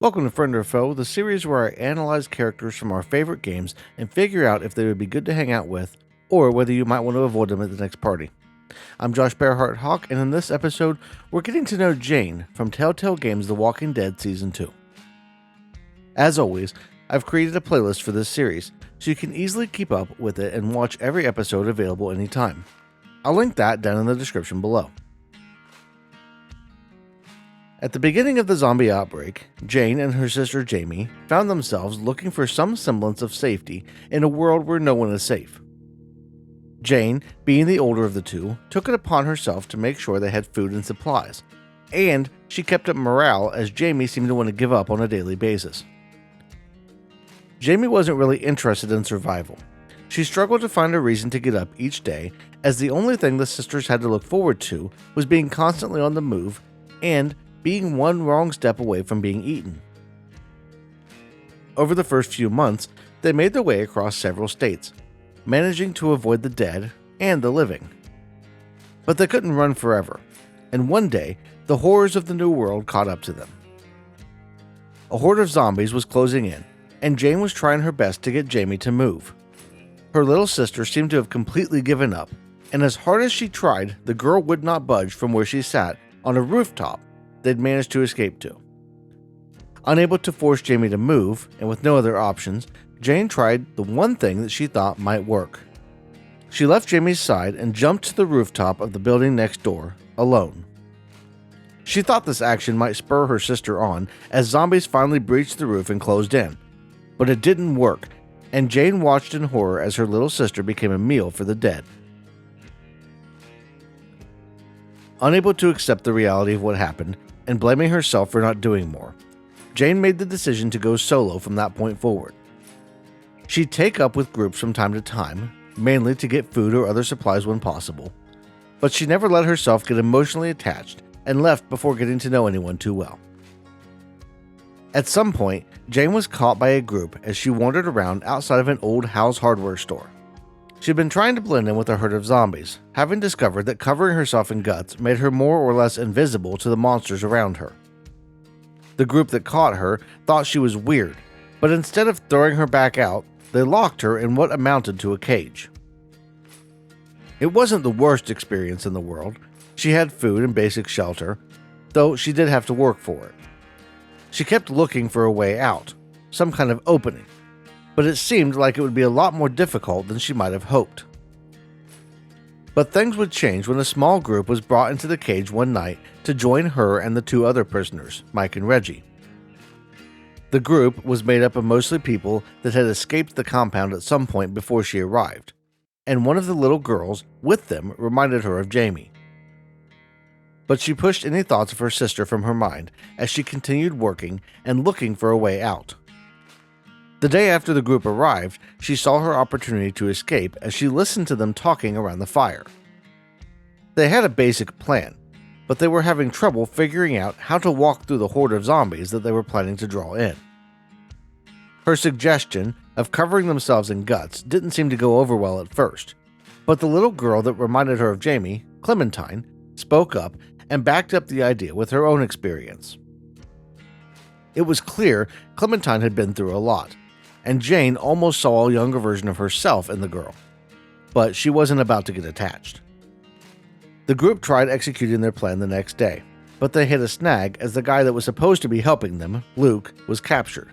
Welcome to Friend or Foe, the series where I analyze characters from our favorite games and figure out if they would be good to hang out with, or whether you might want to avoid them at the next party. I'm Josh Bearheart Hawk, and in this episode, we're getting to know Jane from Telltale Games' The Walking Dead Season 2. As always, I've created a playlist for this series, so you can easily keep up with it and watch every episode available anytime. I'll link that down in the description below. At the beginning of the zombie outbreak, Jane and her sister Jaime found themselves looking for some semblance of safety in a world where no one is safe. Jane, being the older of the two, took it upon herself to make sure they had food and supplies, and she kept up morale as Jaime seemed to want to give up on a daily basis. Jaime wasn't really interested in survival. She struggled to find a reason to get up each day, as the only thing the sisters had to look forward to was being constantly on the move and being one wrong step away from being eaten. Over the first few months, they made their way across several states, managing to avoid the dead and the living. But they couldn't run forever, and one day, the horrors of the new world caught up to them. A horde of zombies was closing in, and Jane was trying her best to get Jaime to move. Her little sister seemed to have completely given up, and as hard as she tried, the girl would not budge from where she sat on a rooftop they'd managed to escape to. Unable to force Jaime to move, and with no other options, Jane tried the one thing that she thought might work. She left Jaime's side and jumped to the rooftop of the building next door, alone. She thought this action might spur her sister on as zombies finally breached the roof and closed in, but it didn't work, and Jane watched in horror as her little sister became a meal for the dead. Unable to accept the reality of what happened, and blaming herself for not doing more, Jane made the decision to go solo from that point forward. She'd take up with groups from time to time, mainly to get food or other supplies when possible, but she never let herself get emotionally attached and left before getting to know anyone too well. At some point, Jane was caught by a group as she wandered around outside of an old House hardware store. She'd been trying to blend in with a herd of zombies, having discovered that covering herself in guts made her more or less invisible to the monsters around her. The group that caught her thought she was weird, but instead of throwing her back out, they locked her in what amounted to a cage. It wasn't the worst experience in the world. She had food and basic shelter, though she did have to work for it. She kept looking for a way out, some kind of opening, but it seemed like it would be a lot more difficult than she might have hoped. But things would change when a small group was brought into the cage one night to join her and the two other prisoners, Mike and Reggie. The group was made up of mostly people that had escaped the compound at some point before she arrived, and one of the little girls with them reminded her of Jaime. But she pushed any thoughts of her sister from her mind as she continued working and looking for a way out. The day after the group arrived, she saw her opportunity to escape as she listened to them talking around the fire. They had a basic plan, but they were having trouble figuring out how to walk through the horde of zombies that they were planning to draw in. Her suggestion of covering themselves in guts didn't seem to go over well at first, but the little girl that reminded her of Jaime, Clementine, spoke up and backed up the idea with her own experience. It was clear Clementine had been through a lot, and Jane almost saw a younger version of herself in the girl, but she wasn't about to get attached. The group tried executing their plan the next day, but they hit a snag as the guy that was supposed to be helping them, Luke, was captured.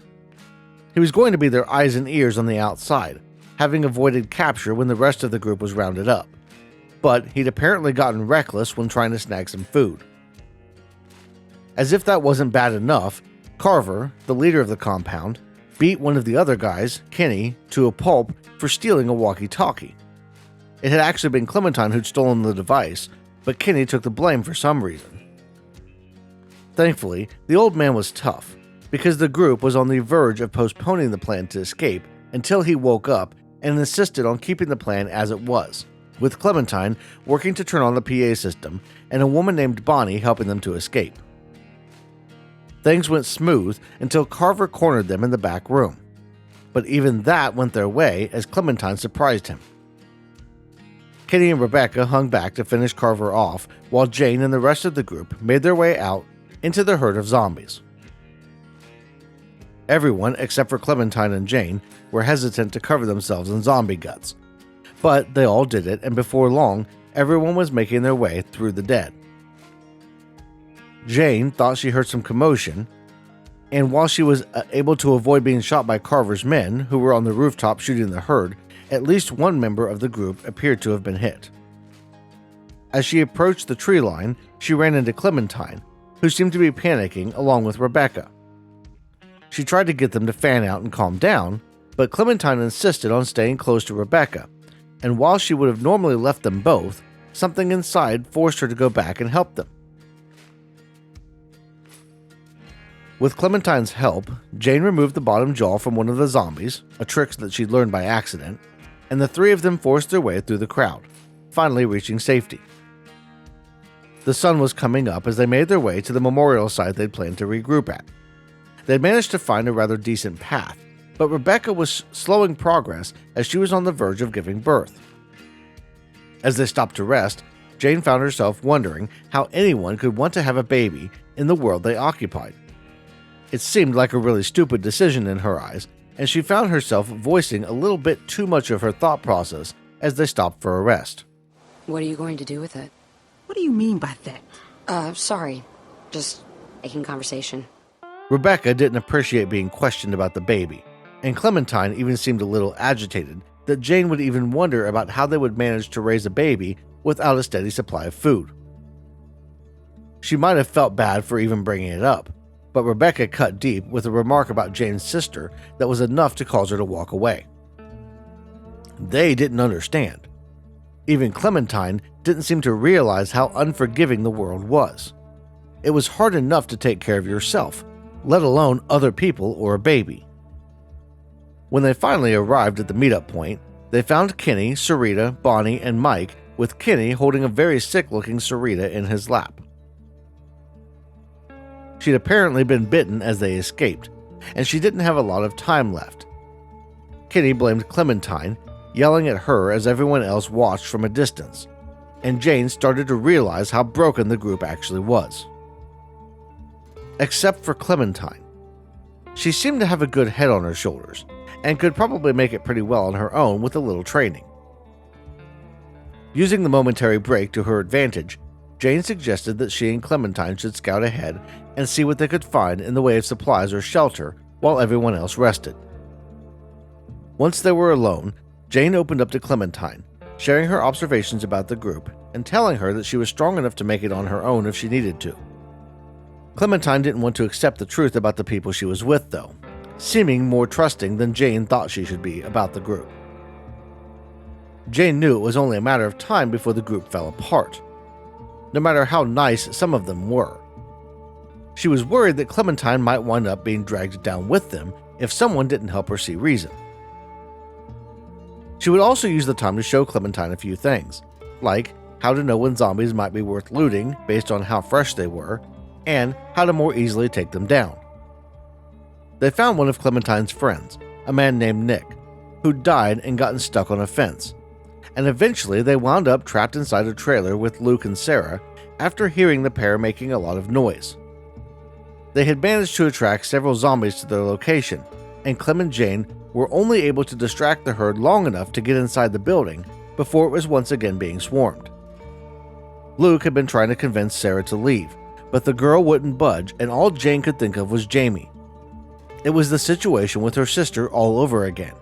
He was going to be their eyes and ears on the outside, having avoided capture when the rest of the group was rounded up, but he'd apparently gotten reckless when trying to snag some food. As if that wasn't bad enough, Carver, the leader of the compound, beat one of the other guys, Kenny, to a pulp for stealing a walkie-talkie. It had actually been Clementine who'd stolen the device, but Kenny took the blame for some reason. Thankfully, the old man was tough, because the group was on the verge of postponing the plan to escape until he woke up and insisted on keeping the plan as it was, with Clementine working to turn on the PA system and a woman named Bonnie helping them to escape. Things went smooth until Carver cornered them in the back room, but even that went their way as Clementine surprised him. Kitty and Rebecca hung back to finish Carver off, while Jane and the rest of the group made their way out into the herd of zombies. Everyone, except for Clementine and Jane, were hesitant to cover themselves in zombie guts. But they all did it, and before long, everyone was making their way through the dead. Jane thought she heard some commotion, and while she was able to avoid being shot by Carver's men, who were on the rooftop shooting the herd, at least one member of the group appeared to have been hit. As she approached the tree line, she ran into Clementine, who seemed to be panicking along with Rebecca. She tried to get them to fan out and calm down, but Clementine insisted on staying close to Rebecca, and while she would have normally left them both, something inside forced her to go back and help them. With Clementine's help, Jane removed the bottom jaw from one of the zombies, a trick that she'd learned by accident, and the three of them forced their way through the crowd, finally reaching safety. The sun was coming up as they made their way to the memorial site they'd planned to regroup at. They'd managed to find a rather decent path, but Rebecca was slowing progress as she was on the verge of giving birth. As they stopped to rest, Jane found herself wondering how anyone could want to have a baby in the world they occupied. It seemed like a really stupid decision in her eyes, and she found herself voicing a little bit too much of her thought process as they stopped for a rest. What are you going to do with it? What do you mean by that? Sorry. Just making conversation. Rebecca didn't appreciate being questioned about the baby, and Clementine even seemed a little agitated that Jane would even wonder about how they would manage to raise a baby without a steady supply of food. She might have felt bad for even bringing it up, but Rebecca cut deep with a remark about Jane's sister that was enough to cause her to walk away. They didn't understand. Even Clementine didn't seem to realize how unforgiving the world was. It was hard enough to take care of yourself, let alone other people or a baby. When they finally arrived at the meetup point, they found Kenny, Sarita, Bonnie, and Mike, with Kenny holding a very sick-looking Sarita in his lap. She'd apparently been bitten as they escaped, and she didn't have a lot of time left. Kenny blamed Clementine, yelling at her as everyone else watched from a distance, and Jane started to realize how broken the group actually was. Except for Clementine. She seemed to have a good head on her shoulders, and could probably make it pretty well on her own with a little training. Using the momentary break to her advantage, Jane suggested that she and Clementine should scout ahead and see what they could find in the way of supplies or shelter while everyone else rested. Once they were alone, Jane opened up to Clementine, sharing her observations about the group and telling her that she was strong enough to make it on her own if she needed to. Clementine didn't want to accept the truth about the people she was with, though, seeming more trusting than Jane thought she should be about the group. Jane knew it was only a matter of time before the group fell apart, no matter how nice some of them were. She was worried that Clementine might wind up being dragged down with them if someone didn't help her see reason. She would also use the time to show Clementine a few things, like how to know when zombies might be worth looting based on how fresh they were, and how to more easily take them down. They found one of Clementine's friends, a man named Nick, who'd died and gotten stuck on a fence, and eventually they wound up trapped inside a trailer with Luke and Sarah after hearing the pair making a lot of noise. They had managed to attract several zombies to their location, and Clem and Jane were only able to distract the herd long enough to get inside the building before it was once again being swarmed. Luke had been trying to convince Sarah to leave, but the girl wouldn't budge, and all Jane could think of was Jaime. It was the situation with her sister all over again,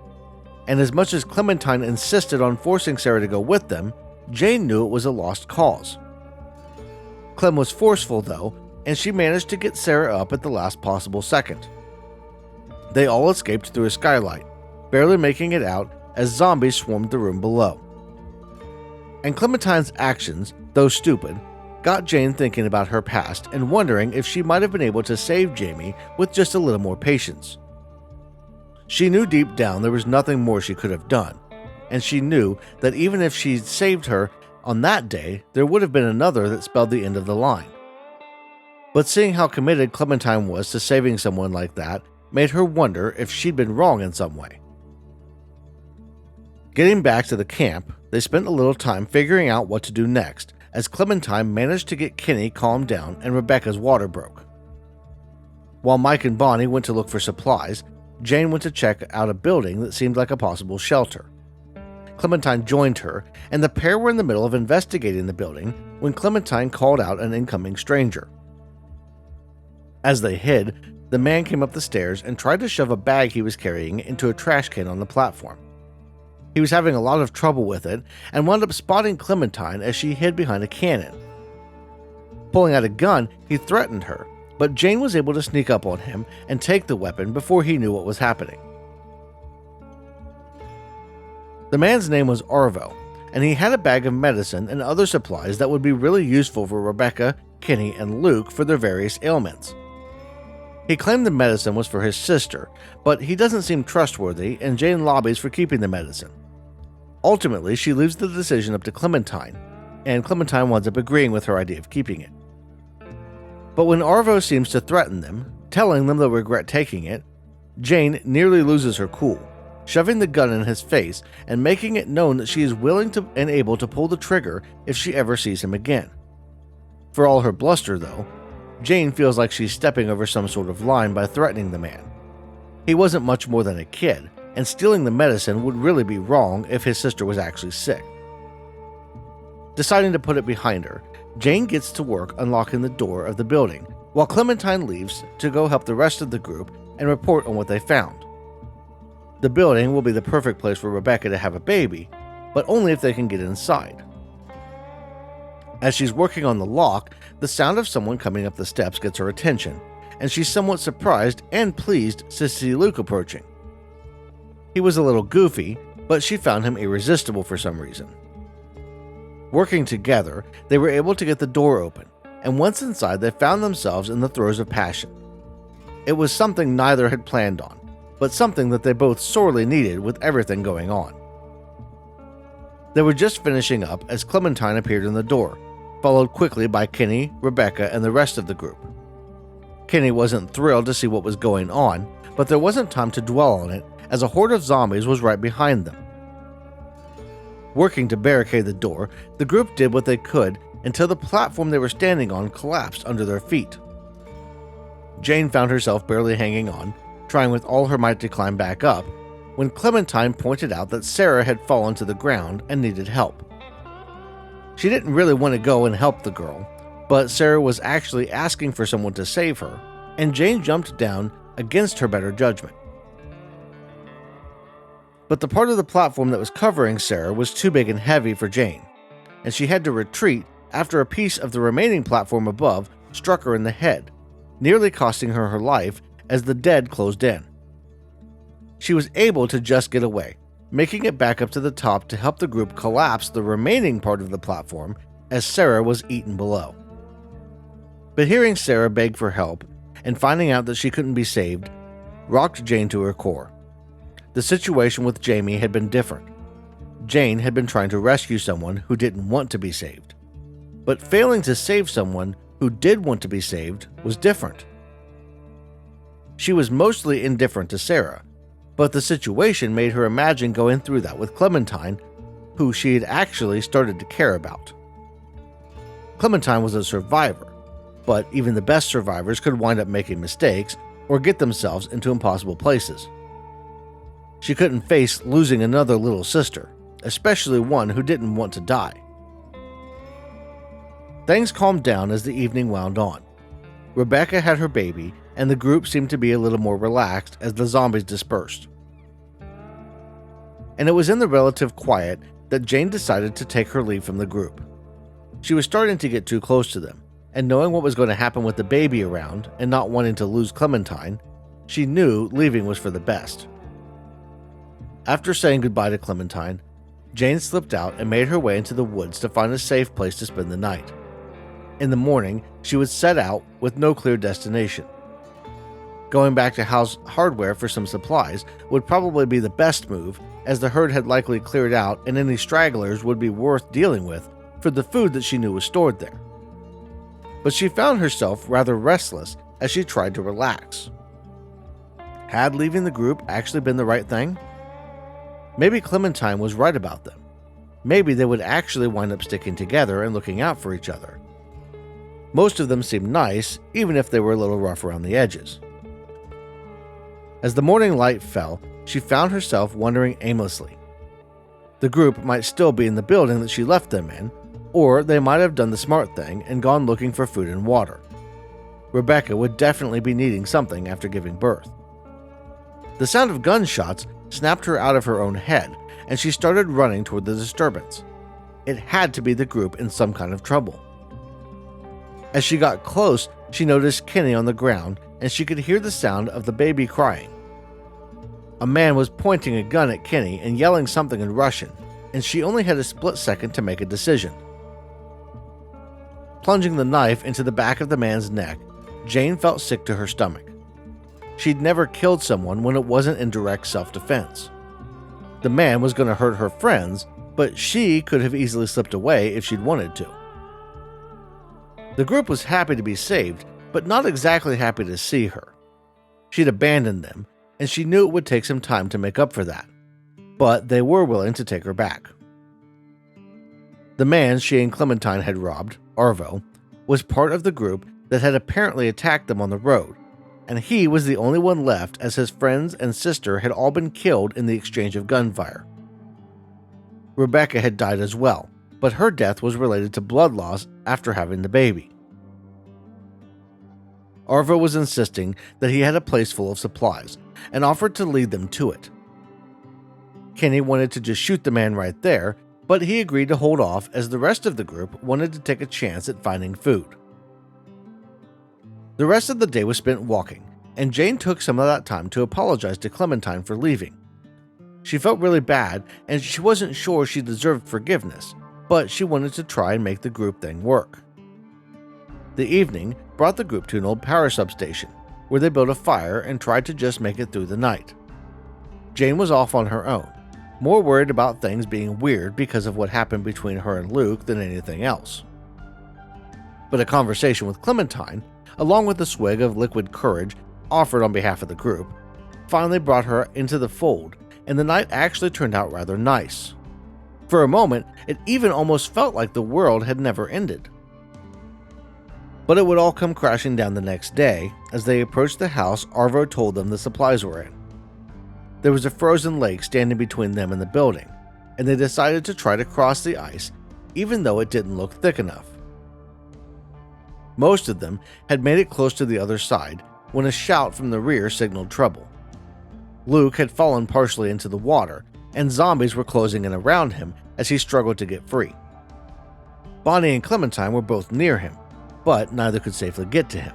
and as much as Clementine insisted on forcing Sarah to go with them, Jane knew it was a lost cause. Clem was forceful though, and she managed to get Sarah up at the last possible second. They all escaped through a skylight, barely making it out as zombies swarmed the room below. And Clementine's actions, though stupid, got Jane thinking about her past and wondering if she might have been able to save Jaime with just a little more patience. She knew deep down there was nothing more she could have done, and she knew that even if she'd saved her on that day, there would have been another that spelled the end of the line. But seeing how committed Clementine was to saving someone like that made her wonder if she'd been wrong in some way. Getting back to the camp, they spent a little time figuring out what to do next, as Clementine managed to get Kenny calmed down and Rebecca's water broke. While Mike and Bonnie went to look for supplies, Jane went to check out a building that seemed like a possible shelter. Clementine joined her, and the pair were in the middle of investigating the building when Clementine called out an incoming stranger. As they hid, the man came up the stairs and tried to shove a bag he was carrying into a trash can on the platform. He was having a lot of trouble with it and wound up spotting Clementine as she hid behind a cannon. Pulling out a gun, he threatened her, but Jane was able to sneak up on him and take the weapon before he knew what was happening. The man's name was Arvo, and he had a bag of medicine and other supplies that would be really useful for Rebecca, Kenny, and Luke for their various ailments. He claimed the medicine was for his sister, but he doesn't seem trustworthy, and Jane lobbies for keeping the medicine. Ultimately, she leaves the decision up to Clementine, and Clementine winds up agreeing with her idea of keeping it. But when Arvo seems to threaten them, telling them they'll regret taking it, Jane nearly loses her cool, shoving the gun in his face and making it known that she is willing to and able to pull the trigger if she ever sees him again. For all her bluster, though, Jane feels like she's stepping over some sort of line by threatening the man. He wasn't much more than a kid, and stealing the medicine would really be wrong if his sister was actually sick. Deciding to put it behind her, Jane gets to work unlocking the door of the building, while Clementine leaves to go help the rest of the group and report on what they found. The building will be the perfect place for Rebecca to have a baby, but only if they can get inside. As she's working on the lock, the sound of someone coming up the steps gets her attention, and she's somewhat surprised and pleased to see Luke approaching. He was a little goofy, but she found him irresistible for some reason. Working together, they were able to get the door open, and once inside they found themselves in the throes of passion. It was something neither had planned on, but something that they both sorely needed with everything going on. They were just finishing up as Clementine appeared in the door, followed quickly by Kenny, Rebecca, and the rest of the group. Kenny wasn't thrilled to see what was going on, but there wasn't time to dwell on it as a horde of zombies was right behind them. Working to barricade the door, the group did what they could until the platform they were standing on collapsed under their feet. Jane found herself barely hanging on, trying with all her might to climb back up, when Clementine pointed out that Sarah had fallen to the ground and needed help. She didn't really want to go and help the girl, but Sarah was actually asking for someone to save her, and Jane jumped down against her better judgment. But the part of the platform that was covering Sarah was too big and heavy for Jane, and she had to retreat after a piece of the remaining platform above struck her in the head, nearly costing her her life as the dead closed in. She was able to just get away, making it back up to the top to help the group collapse the remaining part of the platform as Sarah was eaten below. But hearing Sarah beg for help and finding out that she couldn't be saved rocked Jane to her core. The situation with Jaime had been different. Jane had been trying to rescue someone who didn't want to be saved. But failing to save someone who did want to be saved was different. She was mostly indifferent to Sarah, but the situation made her imagine going through that with Clementine, who she had actually started to care about. Clementine was a survivor, but even the best survivors could wind up making mistakes or get themselves into impossible places. She couldn't face losing another little sister, especially one who didn't want to die. Things calmed down as the evening wound on. Rebecca had her baby, and the group seemed to be a little more relaxed as the zombies dispersed. And it was in the relative quiet that Jane decided to take her leave from the group. She was starting to get too close to them, and knowing what was going to happen with the baby around and not wanting to lose Clementine, she knew leaving was for the best. After saying goodbye to Clementine, Jane slipped out and made her way into the woods to find a safe place to spend the night. In the morning, she would set out with no clear destination. Going back to House Hardware for some supplies would probably be the best move, as the herd had likely cleared out and any stragglers would be worth dealing with for the food that she knew was stored there. But she found herself rather restless as she tried to relax. Had leaving the group actually been the right thing? Maybe Clementine was right about them. Maybe they would actually wind up sticking together and looking out for each other. Most of them seemed nice, even if they were a little rough around the edges. As the morning light fell, she found herself wandering aimlessly. The group might still be in the building that she left them in, or they might have done the smart thing and gone looking for food and water. Rebecca would definitely be needing something after giving birth. The sound of gunshots snapped her out of her own head, and she started running toward the disturbance. It had to be the group in some kind of trouble. As she got close, she noticed Kenny on the ground, and she could hear the sound of the baby crying. A man was pointing a gun at Kenny and yelling something in Russian, and she only had a split second to make a decision. Plunging the knife into the back of the man's neck, Jane felt sick to her stomach. She'd never killed someone when it wasn't in direct self-defense. The man was going to hurt her friends, but she could have easily slipped away if she'd wanted to. The group was happy to be saved, but not exactly happy to see her. She'd abandoned them, and she knew it would take some time to make up for that, but they were willing to take her back. The man she and Clementine had robbed, Arvo, was part of the group that had apparently attacked them on the road, and he was the only one left as his friends and sister had all been killed in the exchange of gunfire. Rebecca had died as well, but her death was related to blood loss after having the baby. Arvo was insisting that he had a place full of supplies and offered to lead them to it. Kenny wanted to just shoot the man right there, but he agreed to hold off as the rest of the group wanted to take a chance at finding food. The rest of the day was spent walking, and Jane took some of that time to apologize to Clementine for leaving. She felt really bad, and she wasn't sure she deserved forgiveness, but she wanted to try and make the group thing work. The evening brought the group to an old power substation, where they built a fire and tried to just make it through the night. Jane was off on her own, more worried about things being weird because of what happened between her and Luke than anything else. But a conversation with Clementine, along with a swig of liquid courage offered on behalf of the group, finally brought her into the fold, and the night actually turned out rather nice. For a moment, it even almost felt like the world had never ended. But it would all come crashing down the next day as they approached the house Arvo told them the supplies were in. There was a frozen lake standing between them and the building, and they decided to try to cross the ice even though it didn't look thick enough. Most of them had made it close to the other side when a shout from the rear signaled trouble. Luke had fallen partially into the water, and zombies were closing in around him as he struggled to get free. Bonnie and Clementine were both near him, but neither could safely get to him.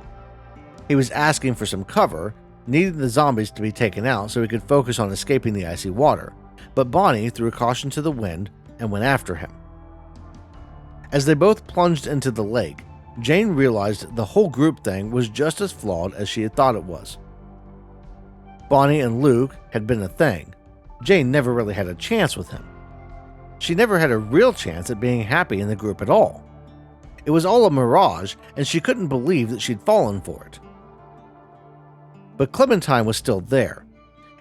He was asking for some cover, needing the zombies to be taken out so he could focus on escaping the icy water, but Bonnie threw caution to the wind and went after him. As they both plunged into the lake, Jane realized the whole group thing was just as flawed as she had thought it was. Bonnie and Luke had been a thing. Jane never really had a chance with him. She never had a real chance at being happy in the group at all. It was all a mirage, and she couldn't believe that she'd fallen for it. But Clementine was still there,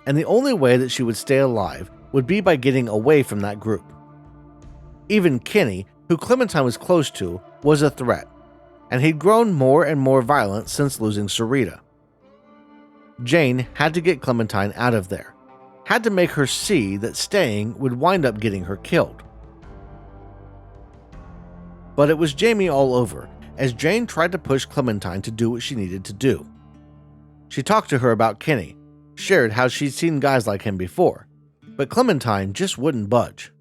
and the only way that she would stay alive would be by getting away from that group. Even Kenny, who Clementine was close to, was a threat, and he'd grown more and more violent since losing Sarita. Jane had to get Clementine out of there, had to make her see that staying would wind up getting her killed. But it was Jaime all over, as Jane tried to push Clementine to do what she needed to do. She talked to her about Kenny, shared how she'd seen guys like him before, but Clementine just wouldn't budge.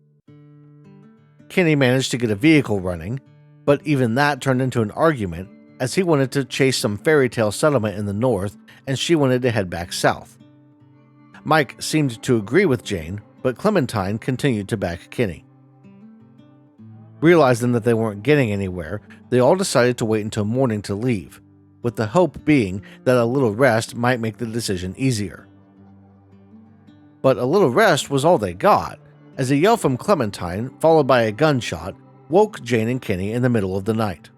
Kenny managed to get a vehicle running, but even that turned into an argument as he wanted to chase some fairy tale settlement in the north and she wanted to head back south. Mike seemed to agree with Jane, but Clementine continued to back Kenny. Realizing that they weren't getting anywhere, they all decided to wait until morning to leave, with the hope being that a little rest might make the decision easier. But a little rest was all they got, as a yell from Clementine, followed by a gunshot, woke Jane and Kenny in the middle of the night.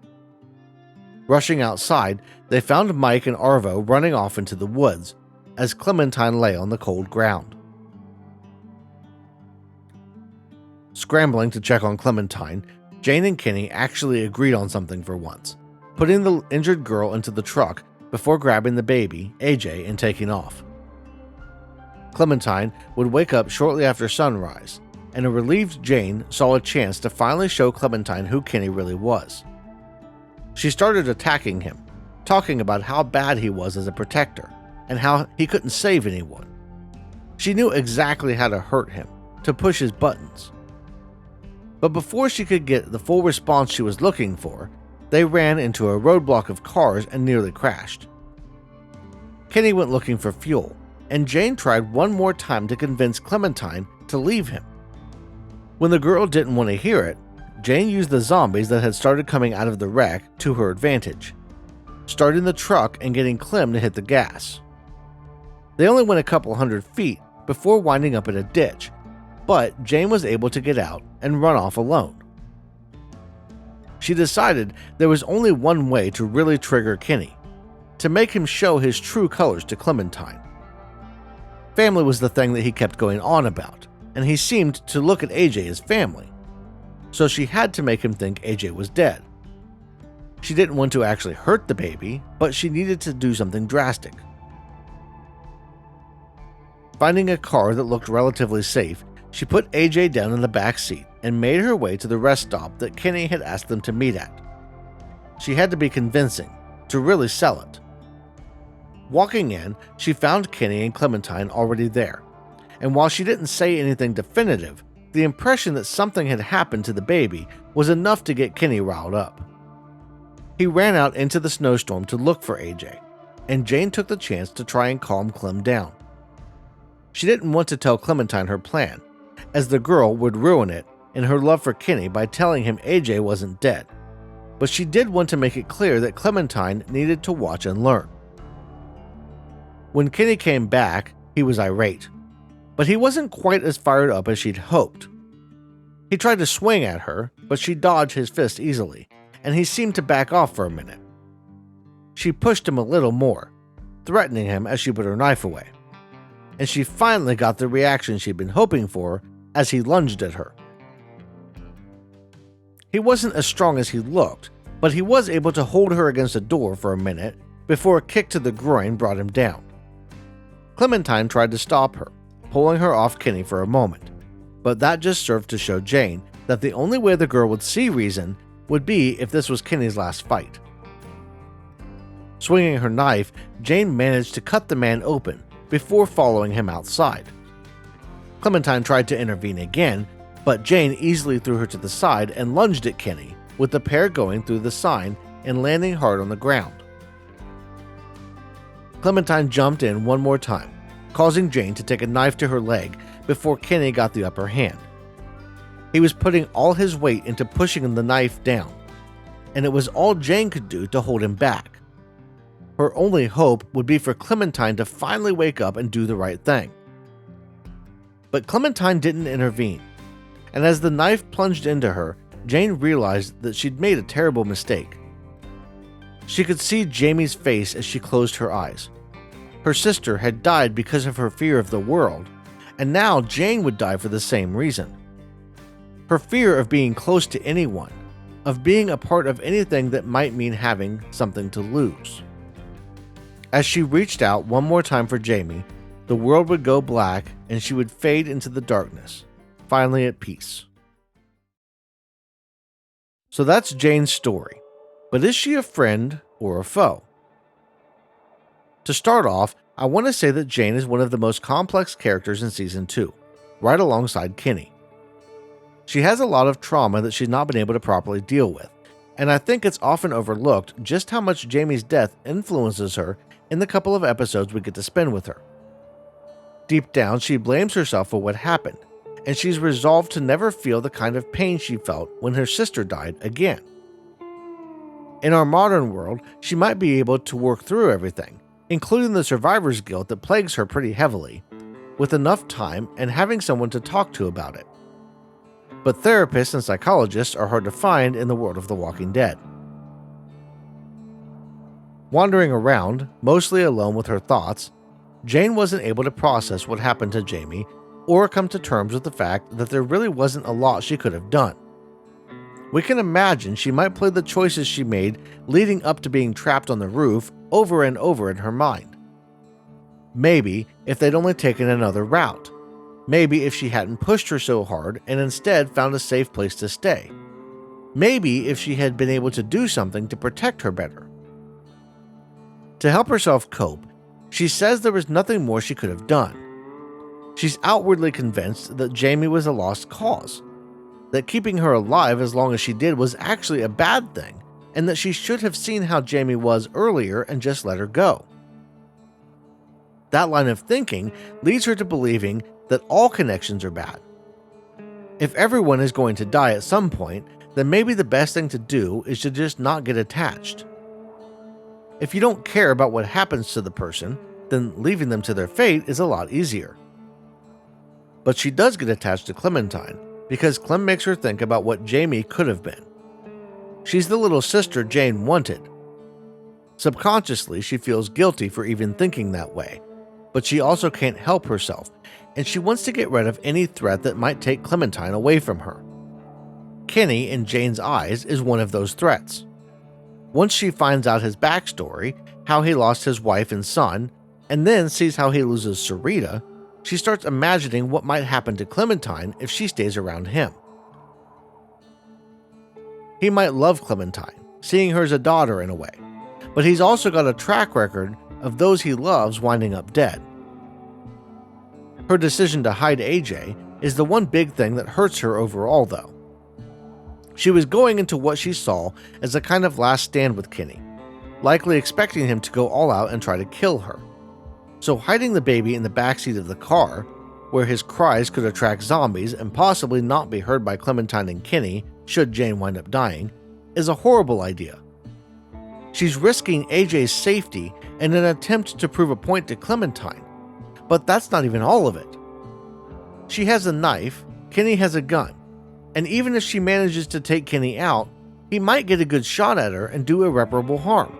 Rushing outside, they found Mike and Arvo running off into the woods, as Clementine lay on the cold ground. Scrambling to check on Clementine, Jane and Kenny actually agreed on something for once, putting the injured girl into the truck before grabbing the baby, AJ, and taking off. Clementine would wake up shortly after sunrise, and a relieved Jane saw a chance to finally show Clementine who Kenny really was. She started attacking him, talking about how bad he was as a protector, and how he couldn't save anyone. She knew exactly how to hurt him, to push his buttons. But before she could get the full response she was looking for, they ran into a roadblock of cars and nearly crashed. Kenny went looking for fuel, and Jane tried one more time to convince Clementine to leave him. When the girl didn't want to hear it, Jane used the zombies that had started coming out of the wreck to her advantage, starting the truck and getting Clem to hit the gas. They only went a couple 100 feet before winding up in a ditch, but Jane was able to get out and run off alone. She decided there was only one way to really trigger Kenny, to make him show his true colors to Clementine. Family was the thing that he kept going on about, and he seemed to look at AJ as family, so she had to make him think AJ was dead. She didn't want to actually hurt the baby, but she needed to do something drastic. Finding a car that looked relatively safe, she put AJ down in the back seat and made her way to the rest stop that Kenny had asked them to meet at. She had to be convincing, to really sell it. Walking in, she found Kenny and Clementine already there, and while she didn't say anything definitive, the impression that something had happened to the baby was enough to get Kenny riled up. He ran out into the snowstorm to look for AJ, and Jane took the chance to try and calm Clem down. She didn't want to tell Clementine her plan, as the girl would ruin it in her love for Kenny by telling him AJ wasn't dead, but she did want to make it clear that Clementine needed to watch and learn. When Kenny came back, he was irate, but he wasn't quite as fired up as she'd hoped. He tried to swing at her, but she dodged his fist easily, and he seemed to back off for a minute. She pushed him a little more, threatening him as she put her knife away, and she finally got the reaction she'd been hoping for as he lunged at her. He wasn't as strong as he looked, but he was able to hold her against a door for a minute before a kick to the groin brought him down. Clementine tried to stop her, pulling her off Kenny for a moment, but that just served to show Jane that the only way the girl would see reason would be if this was Kenny's last fight. Swinging her knife, Jane managed to cut the man open before following him outside. Clementine tried to intervene again, but Jane easily threw her to the side and lunged at Kenny, with the pair going through the sign and landing hard on the ground. Clementine jumped in one more time, causing Jane to take a knife to her leg before Kenny got the upper hand. He was putting all his weight into pushing the knife down, and it was all Jane could do to hold him back. Her only hope would be for Clementine to finally wake up and do the right thing. But Clementine didn't intervene, and as the knife plunged into her, Jane realized that she'd made a terrible mistake. She could see Jamie's face as she closed her eyes. Her sister had died because of her fear of the world, and now Jane would die for the same reason. Her fear of being close to anyone, of being a part of anything that might mean having something to lose. As she reached out one more time for Jaime, the world would go black and she would fade into the darkness, finally at peace. So that's Jane's story, but is she a friend or a foe? To start off, I want to say that Jane is one of the most complex characters in Season 2, right alongside Kenny. She has a lot of trauma that she's not been able to properly deal with, and I think it's often overlooked just how much Jaime's death influences her in the couple of episodes we get to spend with her. Deep down, she blames herself for what happened, and she's resolved to never feel the kind of pain she felt when her sister died again. In our modern world, she might be able to work through everything, including the survivor's guilt that plagues her pretty heavily, with enough time and having someone to talk to about it. But therapists and psychologists are hard to find in the world of The Walking Dead. Wandering around, mostly alone with her thoughts, Jane wasn't able to process what happened to Jaime or come to terms with the fact that there really wasn't a lot she could have done. We can imagine she might play the choices she made leading up to being trapped on the roof over and over in her mind. Maybe if they'd only taken another route. Maybe if she hadn't pushed her so hard and instead found a safe place to stay. Maybe if she had been able to do something to protect her better. To help herself cope, she says there was nothing more she could have done. She's outwardly convinced that Jaime was a lost cause, that keeping her alive as long as she did was actually a bad thing, and that she should have seen how Jaime was earlier and just let her go. That line of thinking leads her to believing that all connections are bad. If everyone is going to die at some point, then maybe the best thing to do is to just not get attached. If you don't care about what happens to the person, then leaving them to their fate is a lot easier. But she does get attached to Clementine, because Clem makes her think about what Jaime could have been. She's the little sister Jane wanted. Subconsciously, she feels guilty for even thinking that way, but she also can't help herself, and she wants to get rid of any threat that might take Clementine away from her. Kenny, in Jane's eyes, is one of those threats. Once she finds out his backstory, how he lost his wife and son, and then sees how he loses Sarita, she starts imagining what might happen to Clementine if she stays around him. He might love Clementine, seeing her as a daughter in a way, but he's also got a track record of those he loves winding up dead. Her decision to hide AJ is the one big thing that hurts her overall, though. She was going into what she saw as a kind of last stand with Kenny, likely expecting him to go all out and try to kill her. So hiding the baby in the backseat of the car, where his cries could attract zombies and possibly not be heard by Clementine and Kenny should Jane wind up dying, is a horrible idea. She's risking AJ's safety in an attempt to prove a point to Clementine, but that's not even all of it. She has a knife, Kenny has a gun, and even if she manages to take Kenny out, he might get a good shot at her and do irreparable harm.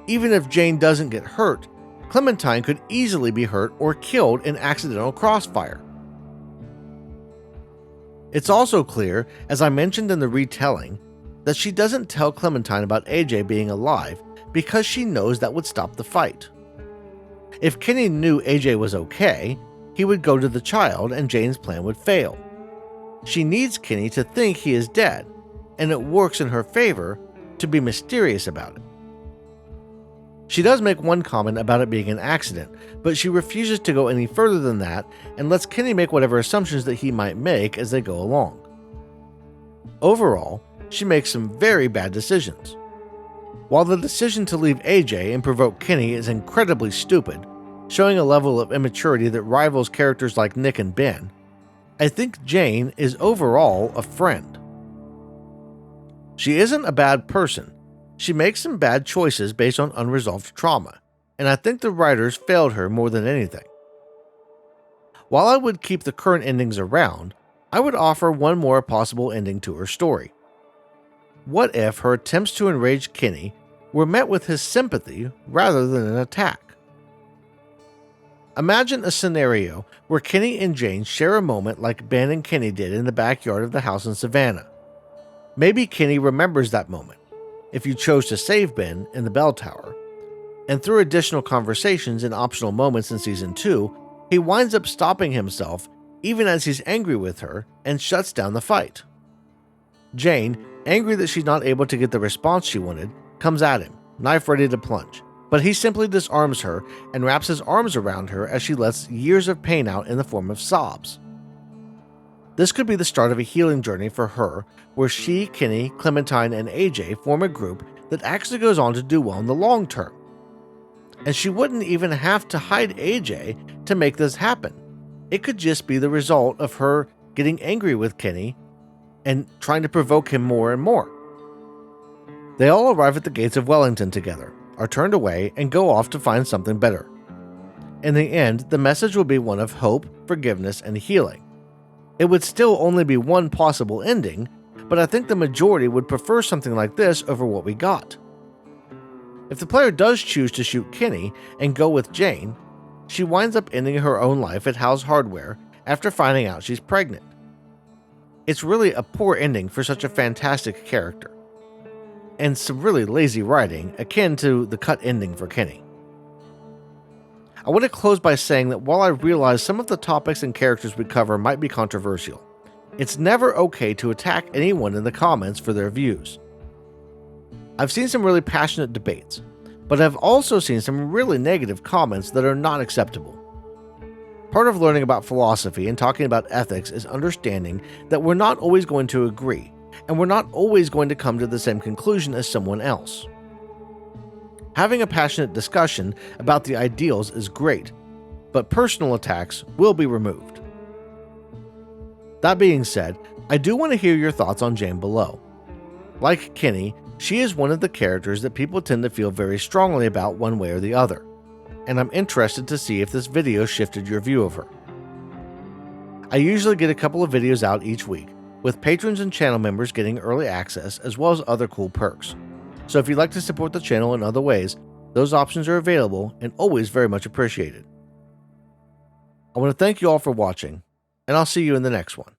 Even if Jane doesn't get hurt, Clementine could easily be hurt or killed in accidental crossfire. It's also clear, as I mentioned in the retelling, that she doesn't tell Clementine about AJ being alive because she knows that would stop the fight. If Kenny knew AJ was okay, he would go to the child and Jane's plan would fail. She needs Kenny to think he is dead, and it works in her favor to be mysterious about it. She does make one comment about it being an accident, but she refuses to go any further than that and lets Kenny make whatever assumptions that he might make as they go along. Overall, she makes some very bad decisions. While the decision to leave AJ and provoke Kenny is incredibly stupid, showing a level of immaturity that rivals characters like Nick and Ben, I think Jane is overall a friend. She isn't a bad person. She makes some bad choices based on unresolved trauma, and I think the writers failed her more than anything. While I would keep the current endings around, I would offer one more possible ending to her story. What if her attempts to enrage Kenny were met with his sympathy rather than an attack? Imagine a scenario where Kenny and Jane share a moment like Ben and Kenny did in the backyard of the house in Savannah. Maybe Kenny remembers that moment, if you chose to save Ben in the bell tower, and through additional conversations and optional moments in Season 2, he winds up stopping himself even as he's angry with her and shuts down the fight. Jane, angry that she's not able to get the response she wanted, comes at him, knife ready to plunge, but he simply disarms her and wraps his arms around her as she lets years of pain out in the form of sobs. This could be the start of a healing journey for her, where she, Kenny, Clementine, and AJ form a group that actually goes on to do well in the long term. And she wouldn't even have to hide AJ to make this happen. It could just be the result of her getting angry with Kenny and trying to provoke him more and more. They all arrive at the gates of Wellington together, are turned away, and go off to find something better. In the end, the message will be one of hope, forgiveness, and healing. It would still only be one possible ending, but I think the majority would prefer something like this over what we got. If the player does choose to shoot Kenny and go with Jane, she winds up ending her own life at Hal's Hardware after finding out she's pregnant. It's really a poor ending for such a fantastic character, and some really lazy writing akin to the cut ending for Kenny. I want to close by saying that while I realize some of the topics and characters we cover might be controversial, it's never okay to attack anyone in the comments for their views. I've seen some really passionate debates, but I've also seen some really negative comments that are not acceptable. Part of learning about philosophy and talking about ethics is understanding that we're not always going to agree, and we're not always going to come to the same conclusion as someone else. Having a passionate discussion about the ideals is great, but personal attacks will be removed. That being said, I do want to hear your thoughts on Jaime below. Like Kenny, she is one of the characters that people tend to feel very strongly about one way or the other, and I'm interested to see if this video shifted your view of her. I usually get a couple of videos out each week, with patrons and channel members getting early access as well as other cool perks. So if you'd like to support the channel in other ways, those options are available and always very much appreciated. I want to thank you all for watching, and I'll see you in the next one.